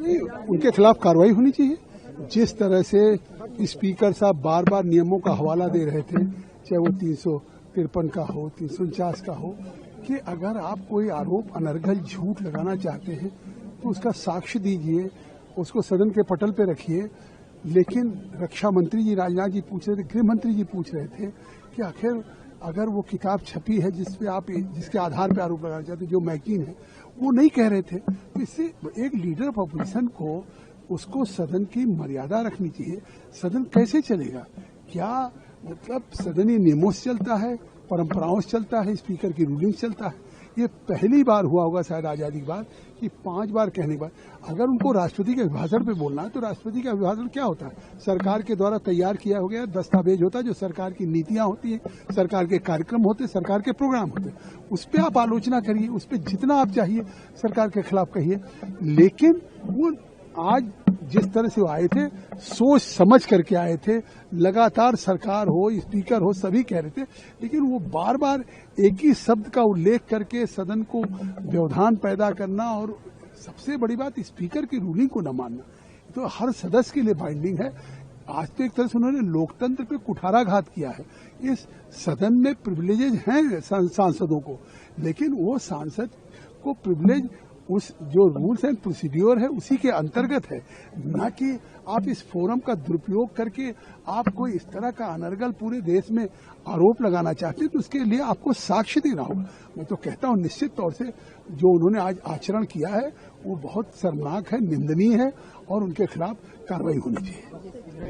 उनके खिलाफ कार्रवाई होनी चाहिए। जिस तरह से स्पीकर साहब बार बार नियमों का हवाला दे रहे थे, चाहे वो 353 का हो, 349 का हो, कि अगर आप कोई आरोप अनर्गल झूठ लगाना चाहते हैं तो उसका साक्ष्य दीजिए, उसको सदन के पटल पे रखिए। लेकिन रक्षा मंत्री जी, राजनाथ जी पूछ रहे थे, गृह मंत्री जी पूछ रहे थे कि आखिर अगर वो किताब छपी है जिसके आधार पर आरोप लगाना चाहते, जो मैगजीन है, वो नहीं कह रहे थे। तो इससे एक लीडर ऑफ अपोजिशन को उसको सदन की मर्यादा रखनी चाहिए। सदन कैसे चलेगा? क्या मतलब सदनीय नियमों से चलता है, परंपराओं से चलता है, स्पीकर की रूलिंग से चलता है? ये पहली बार हुआ होगा शायद आजादी के बाद कि 5 बार कहने के बाद अगर उनको राष्ट्रपति के अभिभाषण पे बोलना है तो राष्ट्रपति का अभिभाषण क्या होता है? सरकार के द्वारा तैयार किया हो गया दस्तावेज होता है, जो सरकार की नीतियां होती हैं, सरकार के कार्यक्रम होते हैं, सरकार के प्रोग्राम होते हैं। उस पर आप आलोचना करिए, उस पर जितना आप चाहिए सरकार के खिलाफ कहिए। लेकिन वो आज जिस तरह से वो आए थे, सोच समझ करके आए थे। लगातार सरकार हो, स्पीकर हो, सभी कह रहे थे, लेकिन वो बार बार एक ही शब्द का उल्लेख करके सदन को व्यवधान पैदा करना, और सबसे बड़ी बात स्पीकर की रूलिंग को न मानना, तो हर सदस्य के लिए बाइंडिंग है। आज तो एक तरह से उन्होंने लोकतंत्र पे कुठाराघात किया है। इस सदन में प्रिविलेजेज हैं सांसदों को, लेकिन वो सांसद को प्रिविलेज उस जो रूल्स एंड प्रोसीड्योर है उसी के अंतर्गत है, ना कि आप इस फोरम का दुरुपयोग करके आप कोई इस तरह का अनर्गल पूरे देश में आरोप लगाना चाहते हैं। तो उसके लिए आपको साक्ष्य देना होगा। मैं तो कहता हूं निश्चित तौर से जो उन्होंने आज आचरण किया है वो बहुत शर्मनाक है, निंदनीय है, और उनके खिलाफ कार्रवाई होनी चाहिए।